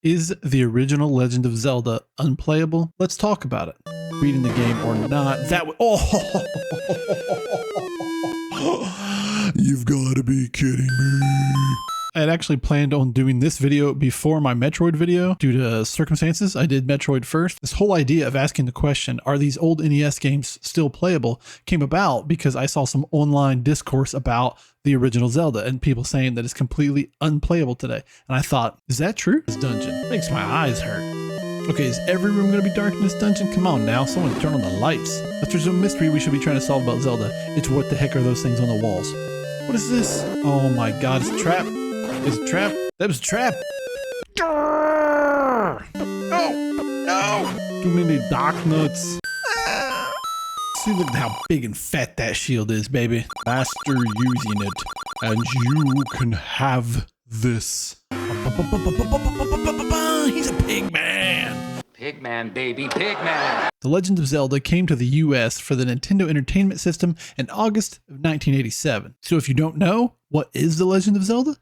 Is the original Legend of Zelda unplayable? Let's talk about it. Beating the game or not. You've got to be kidding me. I had actually planned on doing this video before my Metroid video. Due to circumstances, I did Metroid first. This whole idea of asking the question, are these old NES games still playable, came about because I saw some online discourse about the original Zelda and people saying that it's completely unplayable today. And I thought, is that true? This dungeon makes my eyes hurt. Okay, is every room going to be dark in this dungeon? Come on now, someone turn on the lights. If there's a mystery we should be trying to solve about Zelda, it's what the heck are those things on the walls? What is this? Oh my god, it's a trap. It's a trap. That was a trap. No. Too many dark nuts. See, look at how big and fat that shield is, baby. Master using it, and you can have this. He's a pig man. Pig man, baby, pig man. The Legend of Zelda came to the US for the Nintendo Entertainment System in August of 1987. So if you don't know, what is The Legend of Zelda?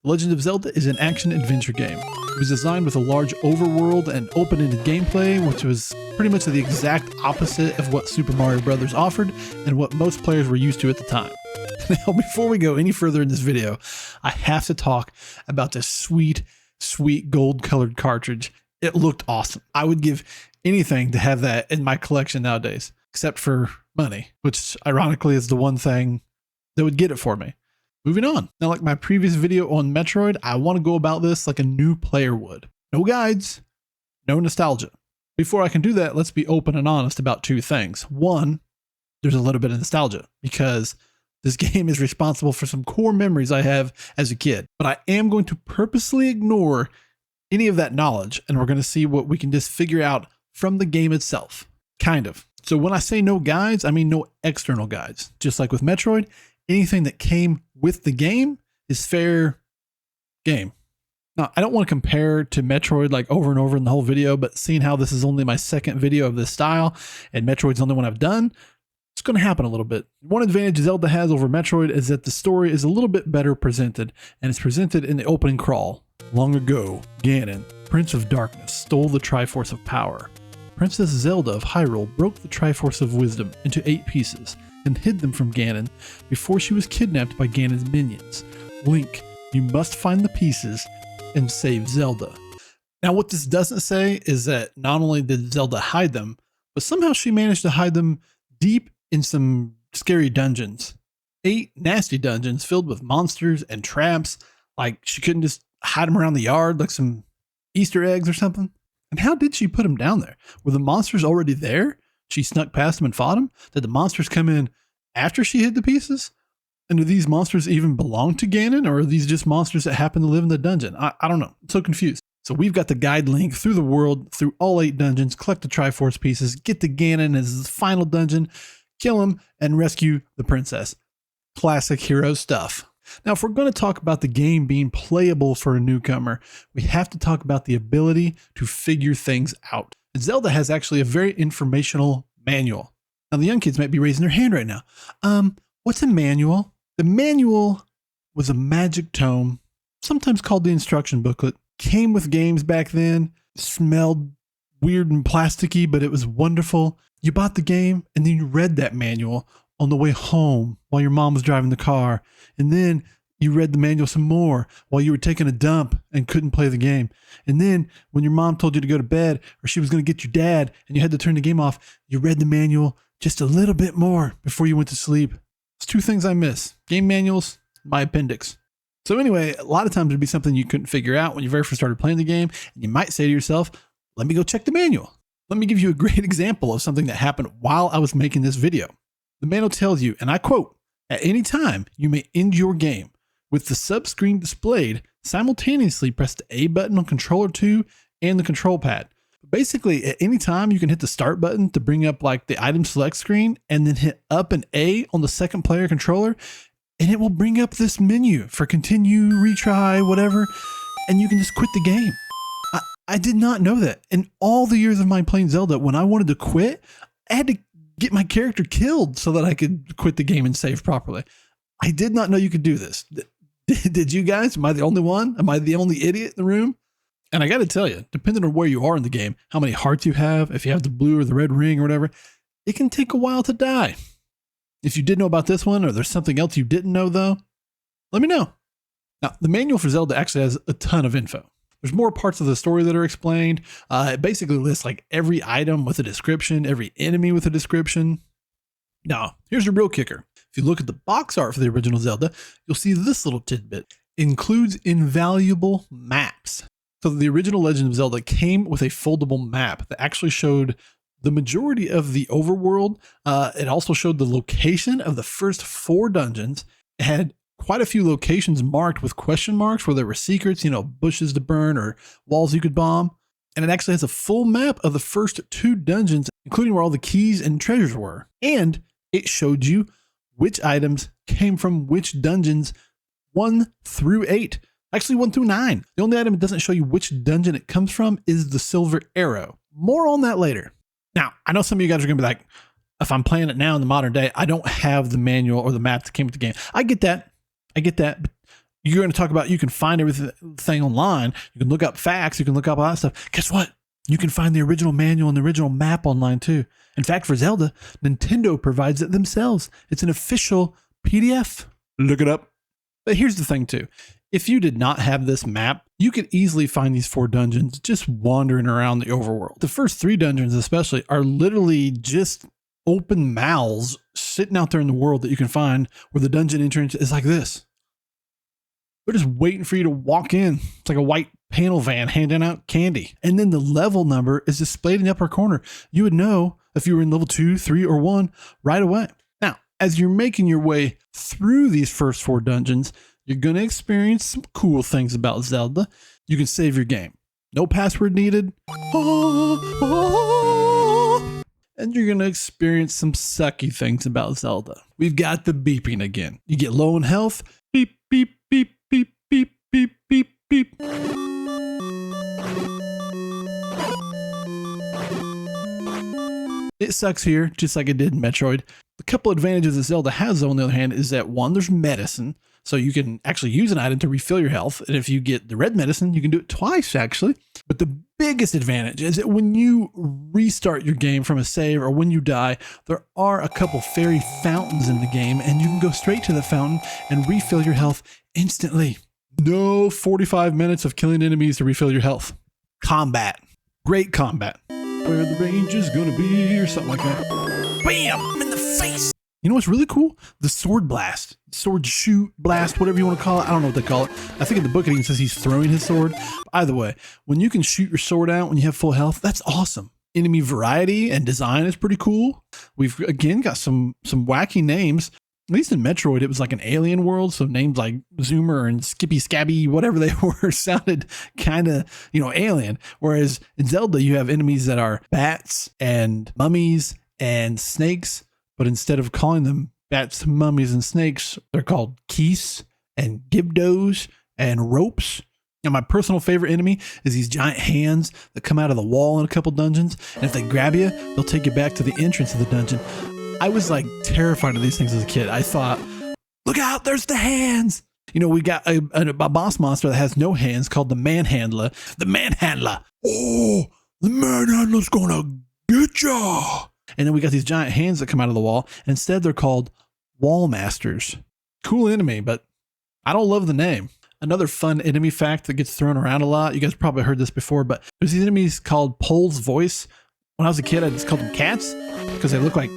The Legend of Zelda is an action-adventure game. It was designed with a large overworld and open-ended gameplay, which was pretty much the exact opposite of what Super Mario Bros. Offered and what most players were used to at the time. Now, before we go any further in this video, I have to talk about this sweet, sweet gold-colored cartridge. It looked awesome. I would give anything to have that in my collection nowadays, except for money, which ironically is the one thing that would get it for me. Moving on. Now, like my previous video on Metroid, I want to go about this like a new player would. No guides, no nostalgia. Before I can do that, let's be open and honest about two things. One, there's a little bit of nostalgia because this game is responsible for some core memories I have as a kid. But I am going to purposely ignore any of that knowledge, and we're going to see what we can just figure out from the game itself. Kind of. So when I say no guides, I mean no external guides. Just like with Metroid, anything that came with the game is fair game. Now, I don't want to compare to Metroid like over and over in the whole video, but seeing how this is only my second video of this style and Metroid's the only one I've done, it's going to happen a little bit. One advantage Zelda has over Metroid is that the story is a little bit better presented, and it's presented in the opening crawl. Long ago, Ganon, Prince of Darkness, stole the Triforce of Power. Princess Zelda of Hyrule broke the Triforce of Wisdom into 8 pieces and hid them from Ganon before she was kidnapped by Ganon's minions. Link, you must find the pieces and save Zelda. Now, what this doesn't say is that not only did Zelda hide them, but somehow she managed to hide them deep in some scary dungeons. 8 nasty dungeons filled with monsters and traps. Like she couldn't just hide them around the yard like some Easter eggs or something. And how did she put them down there? Were the monsters already there? She snuck past them and fought them? Did the monsters come in after she hid the pieces? And do these monsters even belong to Ganon, or are these just monsters that happen to live in the dungeon? I don't know. I'm so confused. So we've got the guide Link through the world, through all 8 dungeons, collect the Triforce pieces, get to Ganon as his final dungeon, kill him, and rescue the princess. Classic hero stuff. Now, if we're going to talk about the game being playable for a newcomer, we have to talk about the ability to figure things out. And Zelda has actually a very informational manual. Now, the young kids might be raising their hand right now. What's a manual? The manual was a magic tome, sometimes called the instruction booklet. Came with games back then, smelled weird and plasticky, but it was wonderful. You bought the game and then you read that manual on the way home while your mom was driving the car. And then you read the manual some more while you were taking a dump and couldn't play the game. And then when your mom told you to go to bed or she was going to get your dad and you had to turn the game off, you read the manual just a little bit more before you went to sleep. It's 2 things I miss. Game manuals, my appendix. So anyway, a lot of times it'd be something you couldn't figure out when you very first started playing the game. And you might say to yourself, let me go check the manual. Let me give you a great example of something that happened while I was making this video. The manual tells you, and I quote, at any time you may end your game. With the sub-screen displayed, simultaneously press the A button on controller 2 and the control pad. Basically, at any time you can hit the start button to bring up like the item select screen and then hit up and A on the second player controller, and it will bring up this menu for continue, retry, whatever, and you can just quit the game. I did not know that. In all the years of my playing Zelda, when I wanted to quit, I had to get my character killed so that I could quit the game and save properly. I did not know you could do this. Did you guys? Am I the only one? Am I the only idiot in the room? And I got to tell you, depending on where you are in the game, how many hearts you have, if you have the blue or the red ring or whatever, it can take a while to die. If you did know about this one or there's something else you didn't know though, let me know. Now, the manual for Zelda actually has a ton of info. There's more parts of the story that are explained. It basically lists like every item with a description, every enemy with a description. Now, here's the real kicker. If you look at the box art for the original Zelda, you'll see this little tidbit. It includes invaluable maps. So the original Legend of Zelda came with a foldable map that actually showed the majority of the overworld. It also showed the location of the first 4 dungeons. It had quite a few locations marked with question marks where there were secrets, bushes to burn or walls you could bomb. And it actually has a full map of the first 2 dungeons, including where all the keys and treasures were. And it showed you which items came from which dungeons 1 through 8. Actually 1 through 9. The only item it doesn't show you which dungeon it comes from is the silver arrow. More on that later. Now, I know some of you guys are going to be like, if I'm playing it now in the modern day, I don't have the manual or the map that came with the game. I get that. But you're going to talk about you can find everything online. You can look up facts. You can look up all that stuff. Guess what? You can find the original manual and the original map online too. In fact, for Zelda, Nintendo provides it themselves. It's an official PDF. Look it up. But here's the thing too. If you did not have this map, you could easily find these 4 dungeons just wandering around the overworld. The first 3 dungeons especially are literally just open mouths sitting out there in the world that you can find where the dungeon entrance is like this. They're just waiting for you to walk in. It's like a white panel van handing out candy. And then the level number is displayed in the upper corner. You would know if you were in level 2, 3, or 1 right away. Now, as you're making your way through these first 4 dungeons, you're going to experience some cool things about Zelda. You can save your game. No password needed. And you're going to experience some sucky things about Zelda. We've got the beeping again. You get low in health. Beep, beep, beep, beep, beep, beep, beep, beep. It sucks here, just like it did in Metroid. A couple advantages that Zelda has, though, on the other hand, is that 1, there's medicine. So you can actually use an item to refill your health. And if you get the red medicine, you can do it twice, actually. But the biggest advantage is that when you restart your game from a save or when you die, there are a couple fairy fountains in the game, and you can go straight to the fountain and refill your health instantly. No 45 minutes of killing enemies to refill your health. Combat. Great combat. Where the range is gonna be or something like that. Bam! I'm in the face! You know what's really cool? The sword blast. Sword shoot, blast, whatever you want to call it. I don't know what they call it. I think in the book it even says he's throwing his sword. Either way, when you can shoot your sword out when you have full health, that's awesome. Enemy variety and design is pretty cool. We've, again, got some wacky names. At least in Metroid, it was like an alien world. So names like Zoomer and Skippy Scabby, whatever they were, sounded kind of, alien. Whereas in Zelda, you have enemies that are bats and mummies and snakes. But instead of calling them bats, mummies, and snakes, they're called keese and gibdos and ropes. And my personal favorite enemy is these giant hands that come out of the wall in a couple dungeons. And if they grab you, they'll take you back to the entrance of the dungeon. I was like terrified of these things as a kid. I thought, look out, there's the hands. We got a boss monster that has no hands called the Manhandler. The Manhandler. Oh, the Manhandler's gonna get ya. And then we got these giant hands that come out of the wall. And instead, they're called Wall Masters. Cool enemy, but I don't love the name. Another fun enemy fact that gets thrown around a lot. You guys probably heard this before, but there's these enemies called Pole's Voice. When I was a kid, I just called them cats because they look like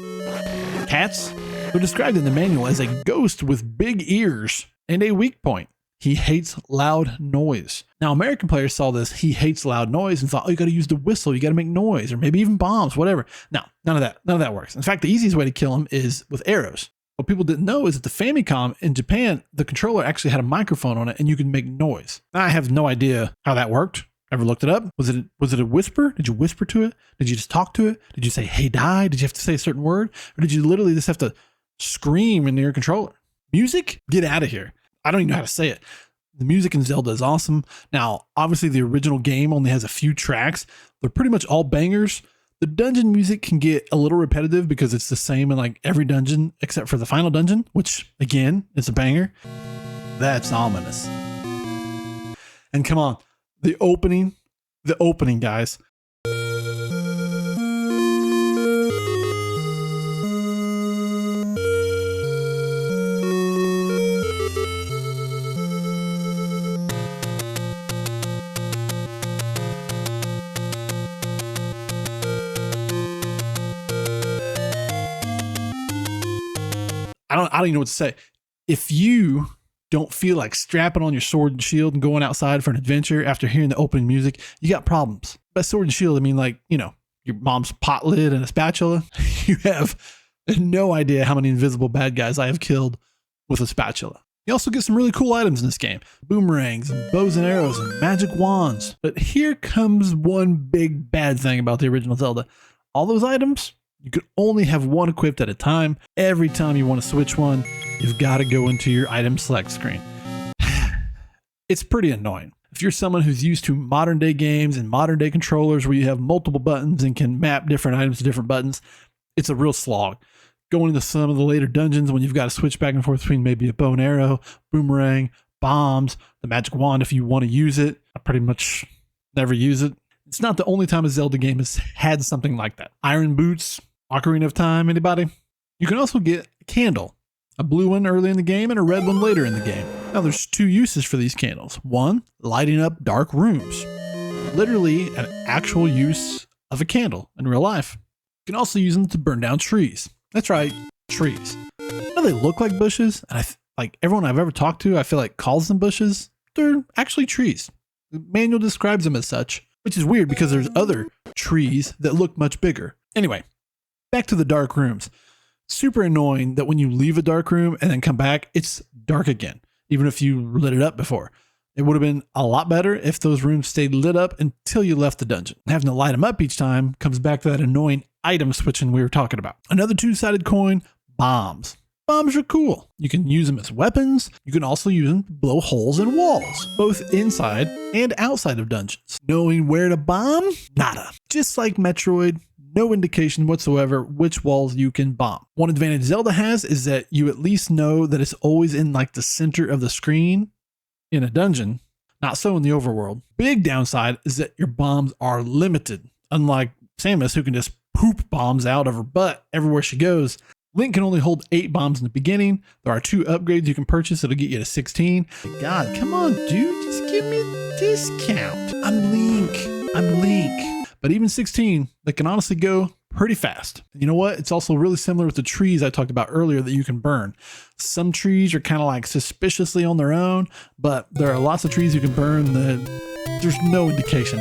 cats. They're described in the manual as a ghost with big ears and a weak point. He hates loud noise. Now, American players saw this, he hates loud noise, and thought, oh, you got to use the whistle, you got to make noise, or maybe even bombs, whatever. No, none of that works. In fact, the easiest way to kill him is with arrows. What people didn't know is that the Famicom in Japan, the controller actually had a microphone on it, and you could make noise. I have no idea how that worked. Ever looked it up? Was it a whisper? Did you whisper to it? Did you just talk to it? Did you say, hey, die? Did you have to say a certain word? Or did you literally just have to scream into your controller? Music? Get out of here. I don't even know how to say it. The music in Zelda is awesome. Now, obviously the original game only has a few tracks. They're pretty much all bangers. The dungeon music can get a little repetitive because it's the same in like every dungeon except for the final dungeon, which again, is a banger. That's ominous. And come on, the opening The opening, guys. I don't even know what to say. If you don't feel like strapping on your sword and shield and going outside for an adventure after hearing the opening music, you got problems. By sword and shield, I mean, like, you know, your mom's pot lid and a spatula. You have no idea how many invisible bad guys I have killed with a spatula. You also get some really cool items in this game. Boomerangs and bows and arrows and magic wands. But here comes one big bad thing about the original Zelda. All those items, you could only have one equipped at a time. Every time you want to switch one, you've got to go into your item select screen. It's pretty annoying. If you're someone who's used to modern day games and modern day controllers where you have multiple buttons and can map different items to different buttons, it's a real slog. Going into some of the later dungeons when you've got to switch back and forth between maybe a bow and arrow, boomerang, bombs, the magic wand if you want to use it. I pretty much never use it. It's not the only time a Zelda game has had something like that. Iron Boots, Ocarina of Time, anybody? You can also get a candle, a blue one early in the game and a red one later in the game. Now there's two uses for these candles. One, lighting up dark rooms. Literally an actual use of a candle in real life. You can also use them to burn down trees. That's right, trees. I know they look like bushes, and like everyone I've ever talked to, I feel like calls them bushes. They're actually trees. The manual describes them as such, which is weird because there's other trees that look much bigger. Anyway, back to the dark rooms. Super annoying that when you leave a dark room and then come back, it's dark again, even if you lit it up before. It would have been a lot better if those rooms stayed lit up until you left the dungeon. Having to light them up each time comes back to that annoying item switching we were talking about. Another two-sided coin, bombs. Bombs are cool. You can use them as weapons. You can also use them to blow holes in walls, both inside and outside of dungeons. Knowing where to bomb? Nada. Just like Metroid, no indication whatsoever which walls you can bomb. One advantage Zelda has is that you at least know that it's always in like the center of the screen in a dungeon. Not so in the overworld. Big downside is that your bombs are limited. Unlike Samus, who can just poop bombs out of her butt everywhere she goes. Link can only hold 8 bombs in the beginning. There are 2 upgrades you can purchase that'll get you to 16. God, come on, dude, just give me a discount. I'm Link. But even 16, they can honestly go pretty fast. You know what? It's also really similar with the trees I talked about earlier that you can burn. Some trees are kind of like suspiciously on their own, but there are lots of trees you can burn that there's no indication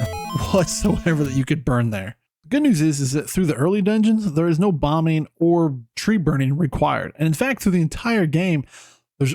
whatsoever that you could burn there. Good news is that through the early dungeons, there is no bombing or tree burning required. And in fact, through the entire game, there's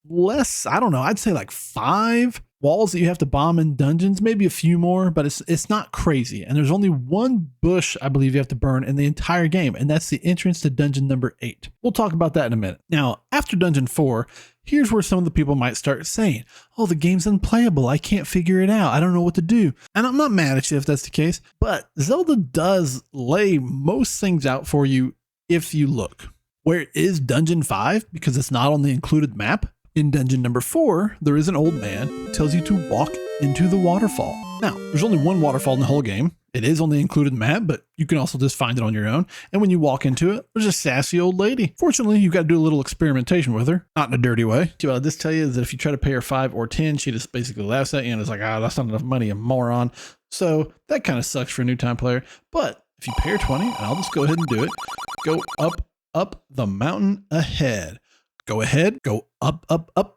less, I don't know, I'd say like 5 walls that you have to bomb in dungeons, maybe a few more, but it's not crazy. And there's only 1 bush, I believe, you have to burn in the entire game, and that's the entrance to dungeon number 8. We'll talk about that in a minute. Now, after dungeon 4, here's where some of the people might start saying, oh, the game's unplayable. I can't figure it out. I don't know what to do. And I'm not mad at you if that's the case, but Zelda does lay most things out for you if you look. Where is dungeon 5? Because it's not on the included map. In dungeon number 4, there is an old man who tells you to walk into the waterfall. Now, there's only 1 waterfall in the whole game. It is on the included map, but you can also just find it on your own. And when you walk into it, there's a sassy old lady. Fortunately, you've got to do a little experimentation with her, not in a dirty way. What I'll just tell you is that if you try to pay her 5 or 10, she just basically laughs at you and is like, that's not enough money, you moron. So that kind of sucks for a new time player. But if you pay her 20, and I'll just go ahead and do it, go up the mountain ahead. Go ahead, go up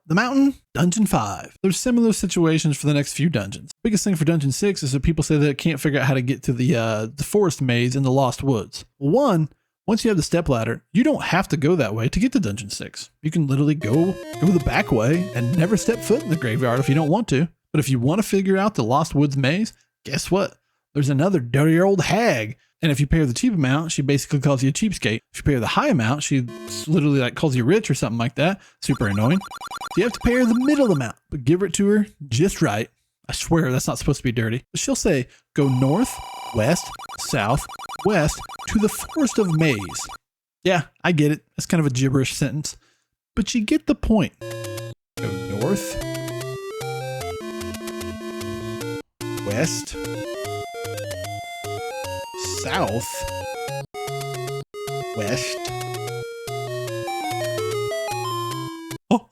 the mountain, dungeon 5. There's similar situations for the next few dungeons. Biggest thing for dungeon 6 is that people say that it can't figure out how to get to the forest maze in the Lost Woods. One, once you have the stepladder, you don't have to go that way to get to dungeon 6. You can literally go the back way and never step foot in the graveyard if you don't want to. But if you want to figure out the Lost Woods maze, guess what? There's another dirty old hag. And if you pay her the cheap amount, she basically calls you a cheapskate. If you pay her the high amount, she literally like calls you rich or something like that. Super annoying. So you have to pay her the middle amount, but give it to her just right. I swear that's not supposed to be dirty. But she'll say, go north, west, south, west to the Forest of Maze. Yeah, I get it. That's kind of a gibberish sentence, but you get the point. Go north, west, south, west.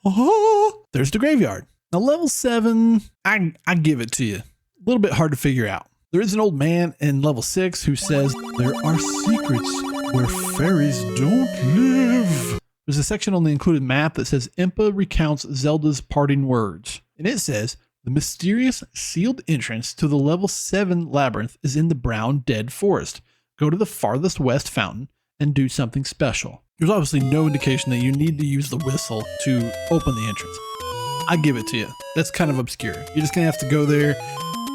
Oh, there's the graveyard. Now level 7, I give it to you. A little bit hard to figure out. There is an old man in level 6 who says there are secrets where fairies don't live. There's a section on the included map that says Impa recounts Zelda's parting words. And it says, the mysterious sealed entrance to the level 7 labyrinth is in the brown dead forest. Go to the farthest west fountain and do something special. There's obviously no indication that you need to use the whistle to open the entrance. I give it to you. That's kind of obscure. You're just gonna have to go there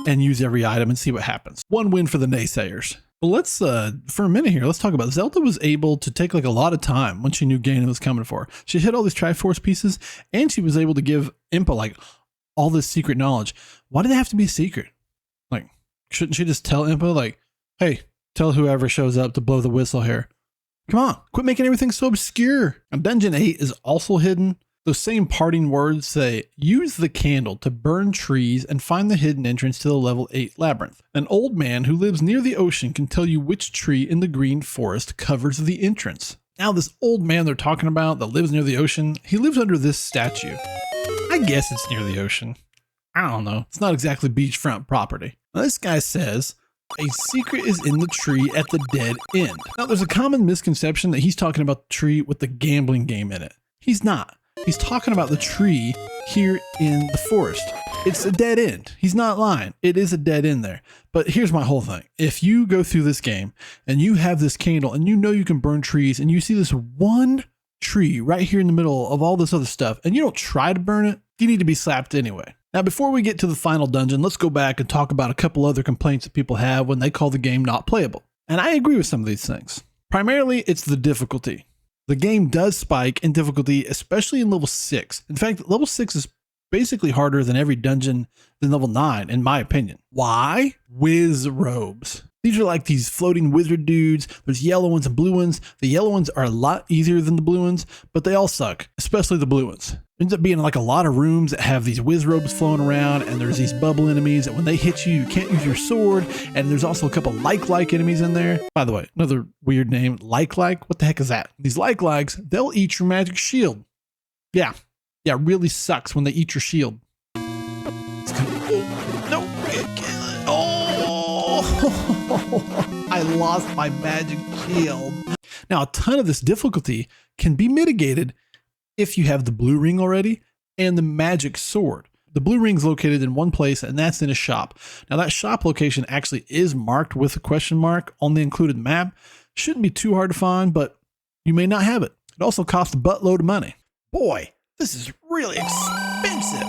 and use every item and see what happens. One win for the naysayers. Well, let's, for a minute here, let's talk about Zelda was able to take like a lot of time when she knew Ganon was coming for her. She hit all these Triforce pieces and she was able to give Impa like all this secret knowledge. Why did it have to be a secret? Like, shouldn't she just tell Impa like, hey, tell whoever shows up to blow the whistle here? Come on, quit making everything so obscure. And Dungeon 8 is also hidden. Those same parting words say, use the candle to burn trees and find the hidden entrance to the level 8 labyrinth. An old man who lives near the ocean can tell you which tree in the green forest covers the entrance. Now this old man they're talking about that lives near the ocean, he lives under this statue. I guess it's near the ocean. I don't know. It's not exactly beachfront property. Now this guy says, a secret is in the tree at the dead end. Now there's a common misconception that he's talking about the tree with the gambling game in it. He's not. He's talking about the tree here in the forest. It's a dead end. He's not lying. It is a dead end there. But here's my whole thing. If you go through this game and you have this candle and you know you can burn trees and you see this one tree right here in the middle of all this other stuff and you don't try to burn it, you need to be slapped anyway. Now, before we get to the final dungeon, let's go back and talk about a couple other complaints that people have when they call the game not playable. And I agree with some of these things. Primarily, it's the difficulty. The game does spike in difficulty, especially in level 6. In fact, level 6 is basically harder than every dungeon than level 9, in my opinion. Why? Whiz robes. These are like these floating wizard dudes. There's yellow ones and blue ones. The yellow ones are a lot easier than the blue ones, but they all suck, especially the blue ones. It ends up being like a lot of rooms that have these whiz robes flowing around, and there's these bubble enemies that when they hit you, you can't use your sword, and there's also a couple like enemies in there. By the way, another weird name, like, what the heck is that? These likes, they'll eat your magic shield. Yeah, really sucks when they eat your shield. It's kind of, no, I lost my magic shield. Now, a ton of this difficulty can be mitigated if you have the blue ring already and the magic sword. The blue ring is located in one place, and that's in a shop. Now, that shop location actually is marked with a question mark on the included map. Shouldn't be too hard to find, but you may not have it. It also costs a buttload of money. Boy, this is really expensive.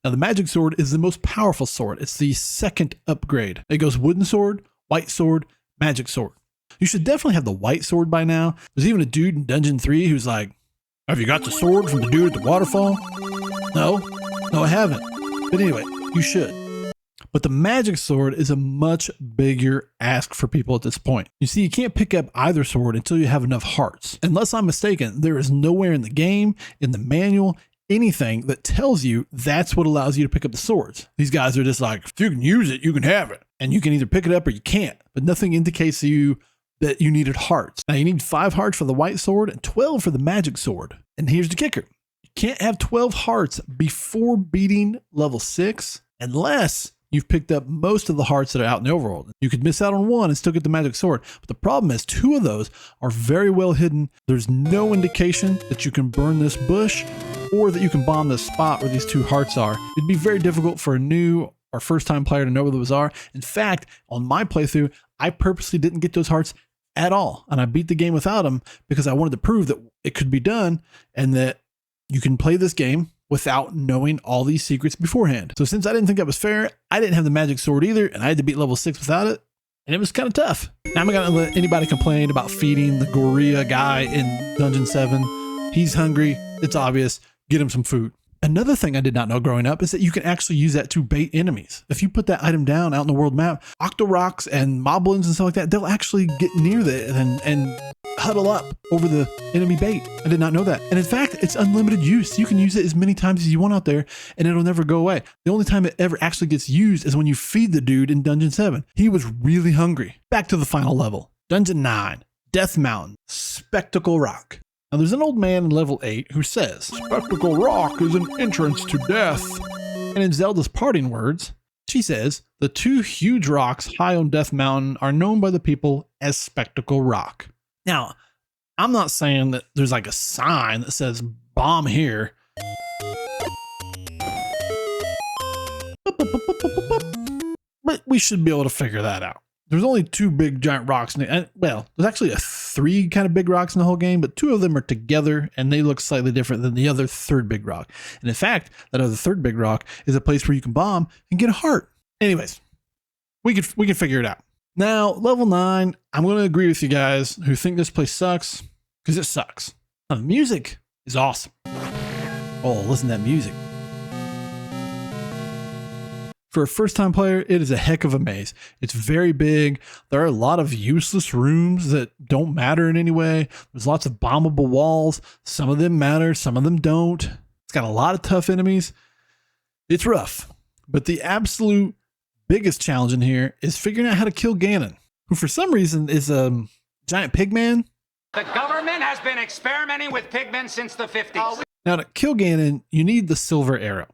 Now, the magic sword is the most powerful sword. It's the second upgrade. It goes wooden sword, white sword, magic sword. You should definitely have the white sword by now. There's even a dude in Dungeon 3 who's like, have you got the sword from the dude at the waterfall? No, I haven't. But anyway, you should. But the magic sword is a much bigger ask for people at this point. You see, you can't pick up either sword until you have enough hearts. Unless I'm mistaken, there is nowhere in the game, in the manual, anything that tells you that's what allows you to pick up the swords. These guys are just like, if you can use it, you can have it. And you can either pick it up or you can't. But nothing indicates to you that you needed hearts. Now you need 5 hearts for the white sword and 12 for the magic sword. And here's the kicker. You can't have 12 hearts before beating level 6 unless you've picked up most of the hearts that are out in the overworld. You could miss out on one and still get the magic sword. But the problem is 2 of those are very well hidden. There's no indication that you can burn this bush or that you can bomb the spot where these 2 hearts are. It'd be very difficult for a new or first time player to know where those are. In fact, on my playthrough, I purposely didn't get those hearts at all. And I beat the game without them because I wanted to prove that it could be done and that you can play this game without knowing all these secrets beforehand. So since I didn't think that was fair, I didn't have the magic sword either, and I had to beat level 6 without it. And it was kind of tough. Now I'm not gonna let anybody complain about feeding the gorilla guy in Dungeon 7. He's hungry. It's obvious. Get him some food. Another thing I did not know growing up is that you can actually use that to bait enemies. If you put that item down out in the world map, Octorocks and Moblins and stuff like that, they'll actually get near it and huddle up over the enemy bait. I did not know that. And in fact, it's unlimited use. You can use it as many times as you want out there and it'll never go away. The only time it ever actually gets used is when you feed the dude in Dungeon 7. He was really hungry. Back to the final level. Dungeon 9, Death Mountain, Spectacle Rock. Now there's an old man in level 8 who says, "Spectacle Rock is an entrance to death." And in Zelda's parting words, she says, "The two huge rocks high on Death Mountain are known by the people as Spectacle Rock." Now, I'm not saying that there's like a sign that says bomb here. But we should be able to figure that out. There's only two big giant rocks. Well, there's actually three kind of big rocks in the whole game, but two of them are together and they look slightly different than the other third big rock. And in fact, that other third big rock is a place where you can bomb and get a heart. Anyways, we can figure it out. Now, level 9, I'm going to agree with you guys who think this place sucks, because it sucks. Now, the music is awesome. Oh, listen to that music. For a first-time player, it is a heck of a maze. It's very big. There are a lot of useless rooms that don't matter in any way. There's lots of bombable walls. Some of them matter, some of them don't. It's got a lot of tough enemies. It's rough. But the absolute biggest challenge in here is figuring out how to kill Ganon, who for some reason is a giant pigman. The government has been experimenting with pigmen since the 50s. Now, to kill Ganon, you need the silver arrow.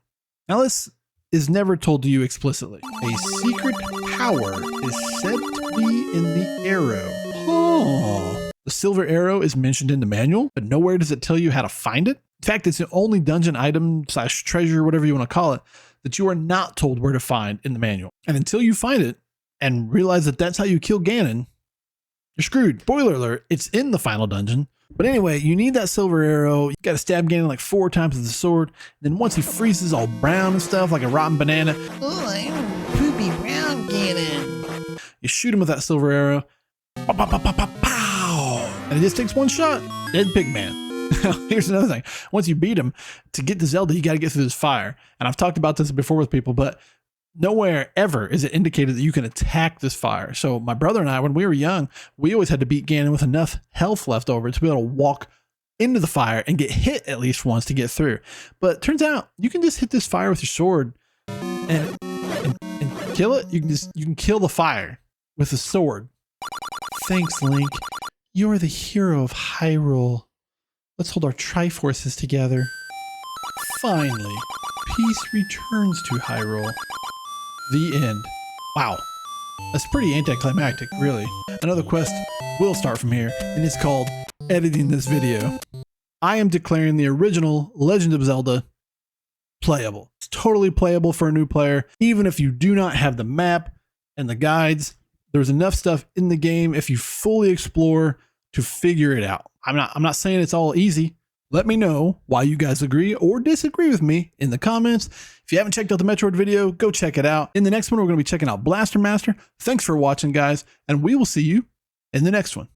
Now, this is never told to you explicitly. A secret power is said to be in the arrow. Oh. The silver arrow is mentioned in the manual, but nowhere does it tell you how to find it. In fact, it's the only dungeon item / treasure, whatever you want to call it, that you are not told where to find in the manual. And until you find it and realize that that's how you kill Ganon, you're screwed. Spoiler alert, it's in the final dungeon. But anyway, you need that silver arrow. You got to stab Ganon like 4 times with the sword. Then once he freezes all brown and stuff like a rotten banana, Oh, I'm poopy brown Ganon. you shoot him with that silver arrow. Pow, pow, pow, pow, pow, pow. And it just takes one shot. Dead pigman. Here's another thing. Once you beat him, to get to Zelda, you got to get through this fire. And I've talked about this before with people, but nowhere ever is it indicated that you can attack this fire. So my brother and I, when we were young, we always had to beat Ganon with enough health left over to be able to walk into the fire and get hit at least once to get through. But it turns out you can just hit this fire with your sword and kill it. You can kill the fire with a sword. Thanks, Link. You're the hero of Hyrule. Let's hold our Triforces together. Finally, peace returns to Hyrule. The end. Wow. That's pretty anticlimactic, really. Another quest will start from here, and it's called editing this video. I am declaring the original Legend of Zelda playable. It's totally playable for a new player. Even if you do not have the map and the guides, there's enough stuff in the game if you fully explore to figure it out. I'm not saying it's all easy. Let me know why you guys agree or disagree with me in the comments. If you haven't checked out the Metroid video, go check it out. In the next one, we're going to be checking out Blaster Master. Thanks for watching, guys, and we will see you in the next one.